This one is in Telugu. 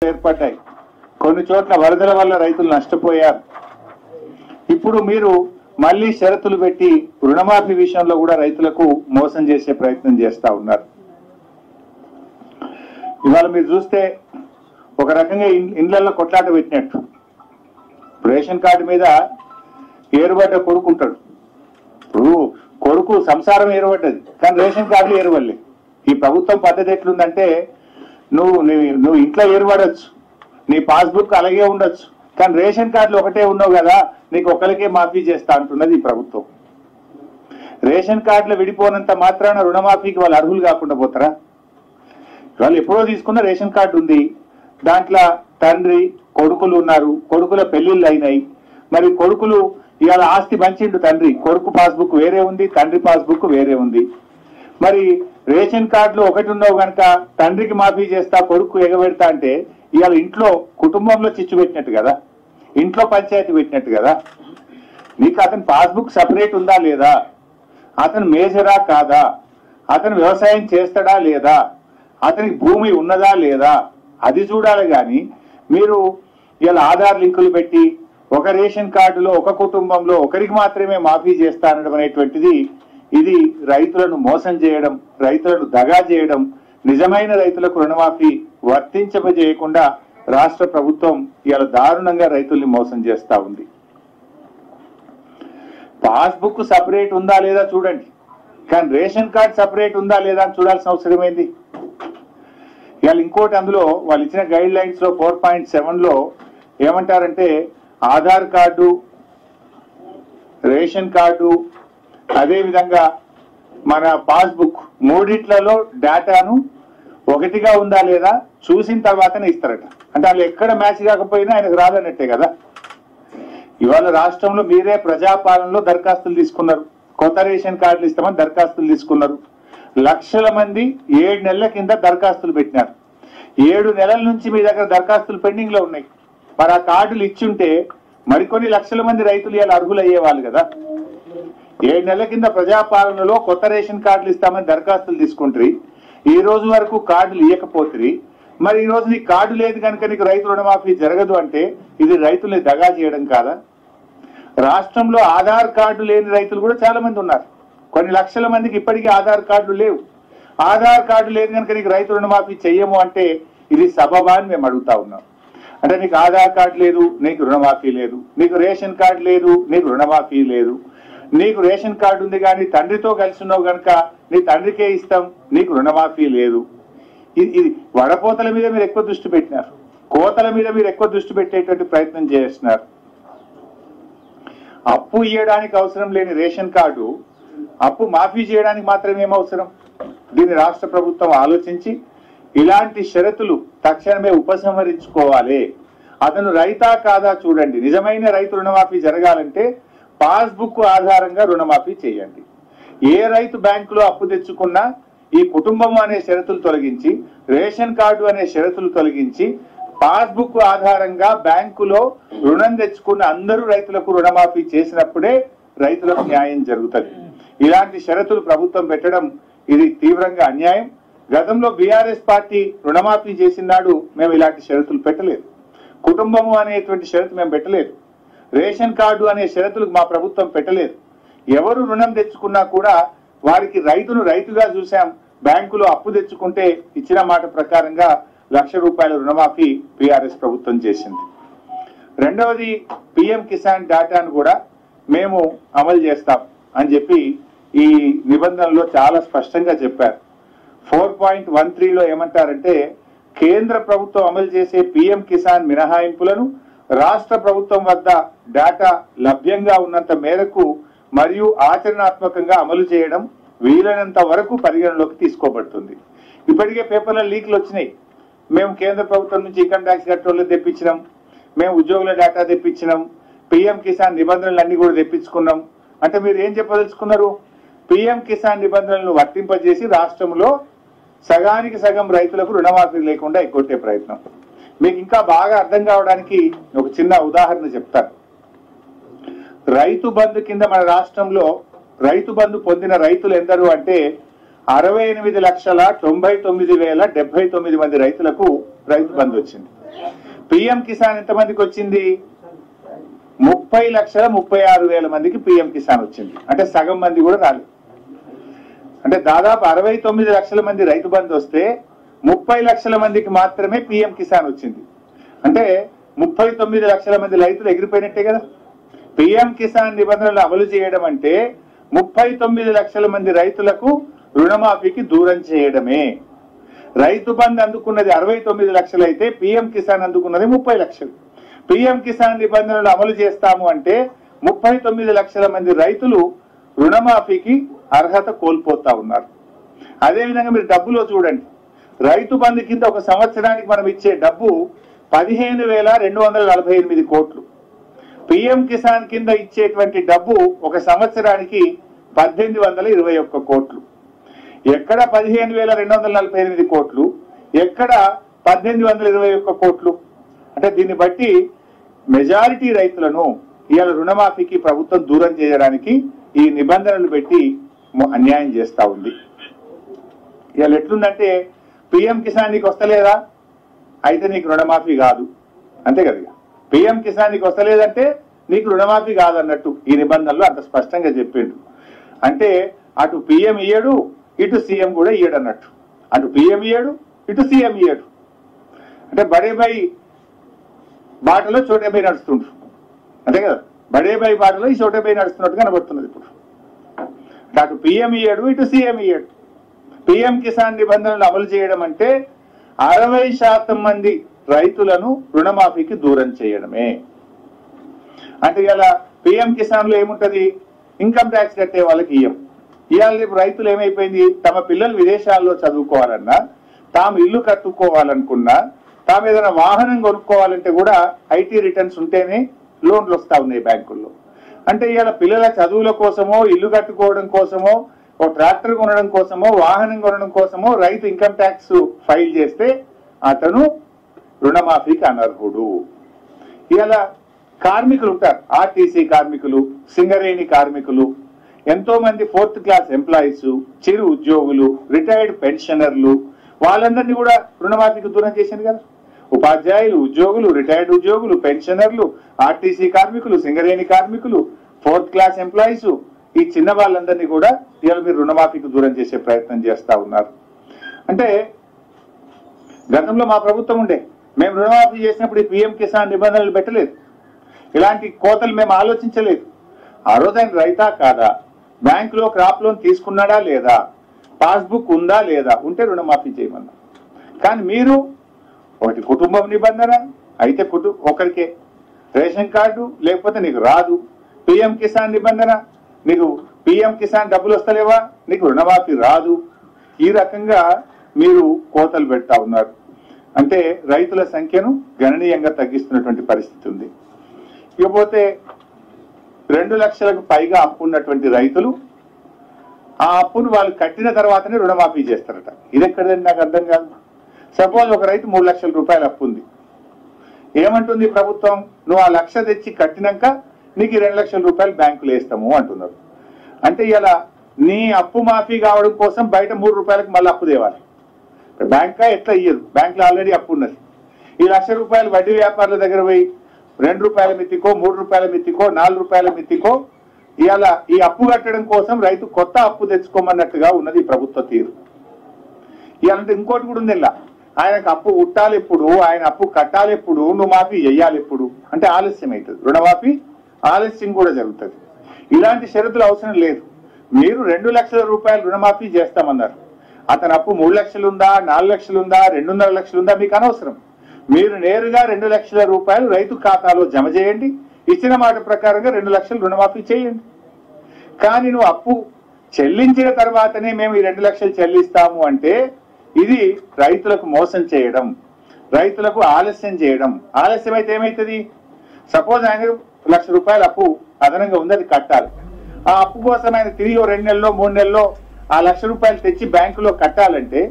ఏర్పడ్డాయి, కొన్ని చోట్ల వరదల వల్ల రైతులు నష్టపోయారు. ఇప్పుడు మీరు మళ్ళీ షరతులు పెట్టి రుణమాఫీ విషయంలో కూడా రైతులకు మోసం చేసే ప్రయత్నం చేస్తా ఉన్నారు. ఇవాళ మీరు చూస్తే ఒక రకంగా ఇండ్లలో కొట్లాట పెట్టినట్టు, రేషన్ కార్డు మీద ఏరుబడ్డ కొడుకు ఉంటాడు. ఇప్పుడు కొడుకు సంసారం ఏరుబడ్డది, కానీ రేషన్ కార్డులు ఏరువల్లే. ఈ ప్రభుత్వం పద్ధతి ఎట్లుందంటే నువ్వు ఇంట్లో ఏరుబడచ్చు, నీ పాస్బుక్ అలాగే ఉండొచ్చు, కానీ రేషన్ కార్డులు ఒకటే ఉన్నావు కదా, నీకు ఒకరికే మాఫీ చేస్తా అంటున్నది ఈ ప్రభుత్వం. రేషన్ కార్డులు విడిపోనంత మాత్రాన రుణమాఫీకి వాళ్ళు అర్హులు కాకుండా పోతారా? వాళ్ళు ఎప్పుడో తీసుకున్న రేషన్ కార్డు ఉంది, దాంట్లో తండ్రి కొడుకులు ఉన్నారు, కొడుకుల పెళ్లిళ్ళు అయినాయి. మరి కొడుకులు ఇవాళ ఆస్తి పంచిండు తండ్రి, కొడుకు పాస్బుక్ వేరే ఉంది, తండ్రి పాస్బుక్ వేరే ఉంది. మరి రేషన్ కార్డులు ఒకటి ఉన్నావు కనుక తండ్రికి మాఫీ చేస్తా, కొడుకు ఎగబెడతా అంటే ఇవాళ ఇంట్లో కుటుంబంలో చిచ్చు పెట్టినట్టు కదా, ఇంట్లో పంచాయతీ పెట్టినట్టు కదా. నీకు అతని పాస్బుక్ సపరేట్ ఉందా లేదా, అతను మేజరా కాదా, అతను వ్యవసాయం చేస్తాడా లేదా, అతనికి భూమి ఉన్నదా లేదా, అది చూడాలి. కానీ మీరు ఇలా ఆధార్ లింకులు పెట్టి ఒక రేషన్ కార్డులో ఒక కుటుంబంలో ఒకరికి మాత్రమే మాఫీ చేస్తా అనడం అనేటువంటిది ఇది రైతులను మోసం చేయడం, రైతులను దగా చేయడం. నిజమైన రైతులకు రుణమాఫీ వర్తించజేయకుండా రాష్ట్ర ప్రభుత్వం ఇలా దారుణంగా రైతుల్ని మోసం చేస్తా ఉంది. పాస్బుక్ సపరేట్ ఉందా లేదా చూడండి, కానీ రేషన్ కార్డు సపరేట్ ఉందా లేదా అని చూడాల్సిన అవసరమైంది. ఇవాళ ఇంకోటి, అందులో వాళ్ళు ఇచ్చిన గైడ్ లైన్స్ లో 4.7లో ఏమంటారంటే ఆధార్ కార్డు, రేషన్ కార్డు, అదేవిధంగా మన పాస్బుక్ మూడిట్లలో డేటాను ఒకటిగా ఉందా లేదా చూసిన తర్వాతనే ఇస్తారట. అంటే వాళ్ళు ఎక్కడ మ్యాచ్ కాకపోయినా ఆయనకు రాదన్నట్టే కదా. ఇవాళ రాష్ట్రంలో మీరే ప్రజాపాలనలో దరఖాస్తులు తీసుకున్నారు, కొత్త రేషన్ కార్డులు ఇస్తామని దరఖాస్తులు తీసుకున్నారు. లక్షల మంది 7 నెలల కింద దరఖాస్తులు పెట్టినారు. 7 నెలల నుంచి మీ దగ్గర దరఖాస్తులు పెండింగ్ లో ఉన్నాయి. మరి ఆ కార్డులు ఇచ్చుంటే మరికొన్ని లక్షల మంది రైతులు ఇలా అర్హులు అయ్యేవాళ్ళు కదా. 7 నెలల కింద ప్రజాపాలనలో కొత్త రేషన్ కార్డులు ఇస్తామని దరఖాస్తులు తీసుకుంటారు, ఈ రోజు వరకు కార్డులు ఇవ్వకపోతుంది. మరి ఈ రోజు నీకు కార్డు లేదు కనుక నీకు రైతు రుణమాఫీ జరగదు అంటే ఇది రైతుల్ని దగా చేయడం కాదా? రాష్ట్రంలో ఆధార్ కార్డు లేని రైతులు కూడా చాలా మంది ఉన్నారు. కొన్ని లక్షల మందికి ఇప్పటికీ ఆధార్ కార్డులు లేవు. ఆధార్ కార్డు లేదు కనుక నీకు రైతు రుణమాఫీ చెయ్యము అంటే ఇది సబబా అని మేము అడుగుతా ఉన్నాం. అంటే నీకు ఆధార్ కార్డు లేదు, నీకు రుణమాఫీ లేదు, నీకు రేషన్ కార్డు లేదు, నీకు రుణమాఫీ లేదు, నీకు రేషన్ కార్డు ఉంది కానీ తండ్రితో కలిసి ఉన్నావు కనుక నీ తండ్రికే ఇస్తాం, నీకు రుణమాఫీ లేదు. ఇది వడపోతల మీద మీరు ఎక్కువ దృష్టి పెట్టినారు, కోతల మీద మీరు ఎక్కువ దృష్టి పెట్టేటువంటి ప్రయత్నం చేస్తున్నారు. అప్పు ఇవ్వడానికి అవసరం లేని రేషన్ కార్డు అప్పు మాఫీ చేయడానికి మాత్రమే అవసరం. దీన్ని రాష్ట్ర ప్రభుత్వం ఆలోచించి ఇలాంటి షరతులు తక్షణమే ఉపసంహరించుకోవాలి. అతను రైతా కాదా చూడండి. నిజమైన రైతు రుణమాఫీ జరగాలంటే పాస్బుక్ ఆధారంగా రుణమాఫీ చేయండి. ఏ రైతు బ్యాంకులో అప్పు తెచ్చుకున్నా ఈ కుటుంబం అనే షరతులు తొలగించి, రేషన్ కార్డు అనే షరతులు తొలగించి, పాస్బుక్ ఆధారంగా బ్యాంకులో రుణం తెచ్చుకున్న అందరూ రైతులకు రుణమాఫీ చేసినప్పుడే రైతులకు న్యాయం జరుగుతుంది. ఇలాంటి షరతులు ప్రభుత్వం పెట్టడం ఇది తీవ్రంగా అన్యాయం. గతంలో బీఆర్ఎస్ పార్టీ రుణమాఫీ చేసినాడు మేము ఇలాంటి షరతులు పెట్టలేదు, కుటుంబము అనేటువంటి షరతు మేము పెట్టలేదు, రేషన్ కార్డు అనే షరతులు మా ప్రభుత్వం పెట్టలేదు. ఎవరు రుణం తెచ్చుకున్నా కూడా వారికి రైతును రైతుగా చూసాం. బ్యాంకులో అప్పు తెచ్చుకుంటే ఇచ్చిన మాట ప్రకారంగా ₹1,00,000 రుణమాఫీ బీఆర్ఎస్ ప్రభుత్వం చేసింది. రెండవది పిఎం కిసాన్ డేటాను కూడా మేము అమలు చేస్తాం అని చెప్పి ఈ నిబంధనలో చాలా స్పష్టంగా చెప్పారు. 4.13లో ఏమంటారంటే కేంద్ర ప్రభుత్వం అమలు చేసే పిఎం కిసాన్ మినహాయింపులను రాష్ట్ర ప్రభుత్వం వద్ద డేటా లభ్యంగా ఉన్నంత మేరకు మరియు ఆచరణాత్మకంగా అమలు చేయడం వీలైనంత వరకు పరిగణలోకి తీసుకోబడుతుంది. ఇప్పటికే పేపర్ల లీక్లు వచ్చినాయి. మేము కేంద్ర ప్రభుత్వం నుంచి ఇన్కమ్ ట్యాక్స్ కట్టోళ్ళు తెప్పించినాం, మేము ఉద్యోగుల డేటా తెప్పించినాం, పిఎం కిసాన్ నిబంధనలు అన్ని కూడా తెప్పించుకున్నాం. అంటే మీరు ఏం చెప్పదలుచుకున్నారు? పిఎం కిసాన్ నిబంధనలను వర్తింపజేసి రాష్ట్రంలో సగానికి సగం రైతులకు రుణమాఫీ లేకుండా ఎగ్గొట్టే ప్రయత్నం. మీకు ఇంకా బాగా అర్థం కావడానికి ఒక చిన్న ఉదాహరణ చెప్తాను. రైతు బంధు కింద మన రాష్ట్రంలో రైతు బంధు పొందిన రైతులు ఎందరు అంటే 68,99,079 మంది రైతులకు రైతు బంధు వచ్చింది. పిఎం కిసాన్ ఎంతమందికి వచ్చింది? 30,36,000 మందికి పిఎం కిసాన్ వచ్చింది. అంటే సగం మంది కూడా రాలేదు. అంటే దాదాపు 69 లక్షల మంది రైతు బంధు వస్తే 30 లక్షల మందికి మాత్రమే పిఎం కిసాన్ వచ్చింది. అంటే 39 లక్షల మంది రైతులు ఎగిరిపోయినట్టే కదా. పిఎం కిసాన్ నిబంధనలు అమలు చేయడం అంటే 39 లక్షల మంది రైతులకు రుణమాఫీకి దూరం చేయడమే. రైతు బంధు అందుకున్నది 69 లక్షలు అయితే పిఎం కిసాన్ అందుకున్నది 30 లక్షలు. పిఎం కిసాన్ నిబంధనలు అమలు చేస్తాము అంటే 39 లక్షల మంది రైతులు రుణమాఫీకి అర్హత కోల్పోతా ఉన్నారు. అదేవిధంగా మీరు డబ్బులో చూడండి, రైతు బంధు కింద ఒక సంవత్సరానికి మనం ఇచ్చే డబ్బు 15,248 కోట్లు. పిఎం కిసాన్ కింద ఇచ్చేటువంటి డబ్బు ఒక సంవత్సరానికి 1821 కోట్లు. ఎక్కడ 15,248 కోట్లు, ఎక్కడ 1821 కోట్లు? అంటే దీన్ని బట్టి మెజారిటీ రైతులను ఇవాళ రుణమాఫీకి ప్రభుత్వం దూరం చేయడానికి ఈ నిబంధనలు పెట్టి అన్యాయం చేస్తా ఉంది. ఇవాళ ఎట్లుందంటే పిఎం కిసాన్ నీకు వస్తలేదా అయితే నీకు రుణమాఫీ కాదు, అంతే కదా. పిఎం కిసాన్ నీకు వస్తలేదంటే నీకు రుణమాఫీ కాదన్నట్టు ఈ నిబంధనలు అంత స్పష్టంగా చెప్పిండు. అంటే అటు పిఎం ఇయ్యడు, ఇటు సీఎం కూడా ఇయ్యడు అన్నట్టు. అటు పిఎం ఇయ్యడు, ఇటు సీఎం ఇయ్యడు. అంటే బడేబాయి బాటలో చోటేబాయి నడుస్తుండ్రు, అంతే కదా. బడేబాయి బాటలో ఈ చోటేబాయి నడుస్తున్నట్టు కనబడుతున్నది ఇప్పుడు. అటు పిఎం ఇయ్యడు, ఇటు సీఎం ఇయ్యడు. పిఎం కిసాన్ నిబంధనలు అమలు చేయడం అంటే 60% మంది రైతులను రుణమాఫీకి దూరం చేయడమే. అంటే ఇలా పిఎం కిసాన్ లో ఏముంటది? ఇన్కమ్ ట్యాక్స్ కట్టే వాళ్ళకి ఇవాళ రైతులు ఏమైపోయింది, తమ పిల్లలు విదేశాల్లో చదువుకోవాలన్నా, తాము ఇల్లు కట్టుకోవాలనుకున్నా, తాము ఏదైనా వాహనం కొనుక్కోవాలంటే కూడా ఐటీ రిటర్న్స్ ఉంటేనే లోన్లు వస్తా ఉన్నాయి బ్యాంకుల్లో. అంటే ఇవాళ పిల్లల చదువుల కోసమో, ఇల్లు కట్టుకోవడం కోసమో, ఓ ట్రాక్టర్ కొనడం కోసమో, వాహనం కొనడం కోసమో రైతు ఇన్కమ్ ట్యాక్స్ ఫైల్ చేస్తే అతను రుణమాఫీకి అనర్హుడు. ఇలా కార్మికులు ఉంటారు, ఆర్టీసీ కార్మికులు, సింగరేణి కార్మికులు, ఎంతో మంది 4th క్లాస్ ఎంప్లాయీస్, చిరు ఉద్యోగులు, రిటైర్డ్ పెన్షనర్లు, వాళ్ళందరినీ కూడా రుణమాఫీకి దూరం చేసింది కదా. ఉపాధ్యాయులు, ఉద్యోగులు, రిటైర్డ్ ఉద్యోగులు, పెన్షనర్లు, ఆర్టీసీ కార్మికులు, సింగరేణి కార్మికులు, 4th క్లాస్ ఎంప్లాయీస్, ఈ చిన్న వాళ్ళందరినీ కూడా ఇవాళ మీరు రుణమాఫీకి దూరం చేసే ప్రయత్నం చేస్తా ఉన్నారు. అంటే గతంలో మా ప్రభుత్వం ఉండే, మేము రుణమాఫీ చేసినప్పుడు ఈ పిఎం కిసాన్ నిబంధనలు పెట్టలేదు, ఇలాంటి కోతలు మేము ఆలోచించలేదు. ఆ రోజు ఆయన రైతా కాదా, బ్యాంకులో క్రాప్ లోన్ తీసుకున్నాడా లేదా, పాస్బుక్ ఉందా లేదా, ఉంటే రుణమాఫీ చేయమన్నా. కానీ మీరు ఒకటి కుటుంబం నిబంధన అయితే ఒకరికే రేషన్ కార్డు లేకపోతే నీకు రాదు, పిఎం కిసాన్ నిబంధన నీకు పిఎం కిసాన్ డబ్బులు వస్తలేవా, నీకు రుణమాఫీ రాదు. ఈ రకంగా మీరు కోతలు పెడతా ఉన్నారు. అంటే రైతుల సంఖ్యను గణనీయంగా తగ్గిస్తున్నటువంటి పరిస్థితి ఉంది. ఇకపోతే 2 లక్షలకు పైగా అప్పు ఉన్నటువంటి రైతులు ఆ అప్పును వాళ్ళు కట్టిన తర్వాతనే రుణమాఫీ చేస్తారట. ఇది ఎక్కడదని నాకు అర్థం కాదు. సపోజ్ ఒక రైతు 3 లక్షల రూపాయలు అప్పు ఉంది, ఏమంటుంది ప్రభుత్వం, నువ్వు ఆ 1,00,000 తెచ్చి కట్టినాక నీకు 2 లక్షల రూపాయలు బ్యాంకులు వేస్తాము అంటున్నారు. అంటే ఇలా నీ అప్పు మాఫీ కావడం కోసం బయట 3 రూపాయలకు మళ్ళీ అప్పు తేవాలి. బ్యాంకా ఎట్లా ఇయ్యదు, బ్యాంకులో ఆల్రెడీ అప్పు ఉన్నది. ఈ 1,00,000 రూపాయలు వడ్డీ వ్యాపారుల దగ్గర పోయి 2 రూపాయల మిత్తికో, 3 రూపాయల మిత్తికో, 4 రూపాయల మిత్తికో ఇవాళ ఈ అప్పు కట్టడం కోసం రైతు కొత్త అప్పు తెచ్చుకోమన్నట్టుగా ఉన్నది ఈ ప్రభుత్వ తీరు. ఇవాళ ఇంకోటి కూడా ఉంది, ఇలా ఆయనకు అప్పు ఉట్టాలి ఎప్పుడు, ఆయన అప్పు కట్టాలి ఎప్పుడు, నువ్వు మాఫీ చెయ్యాలి ఎప్పుడు అంటే ఆలస్యం అవుతుంది. రుణమాఫీ ఆలస్యం కూడా జరుగుతుంది. ఇలాంటి షరతులు అవసరం లేదు. మీరు 2 లక్షల రూపాయలు రుణమాఫీ చేస్తామన్నారు, అతని అప్పు 3 లక్షలు ఉందా, 4 లక్షలు ఉందా, 2.5 లక్షలు ఉందా మీకు అనవసరం. మీరు నేరుగా 2 లక్షల రూపాయలు రైతు ఖాతాలో జమ చేయండి, ఇచ్చిన మాట ప్రకారంగా 2 లక్షలు రుణమాఫీ చేయండి. కానీ నువ్వు అప్పు చెల్లించిన తర్వాతనే మేము ఈ 2 లక్షలు చెల్లిస్తాము అంటే ఇది రైతులకు మోసం చేయడం, రైతులకు ఆలస్యం చేయడం. ఆలస్యం అయితే ఏమవుతుంది, సపోజ్ ఆయన 1,00,000 రూపాయలు అప్పు అదనంగా ఉంది, అది కట్టాలి. ఆ అప్పు కోసం ఆయన తిరిగి 2 నెలల్లో 3 నెలల్లో ఆ 1,00,000 రూపాయలు తెచ్చి బ్యాంకులో కట్టాలంటే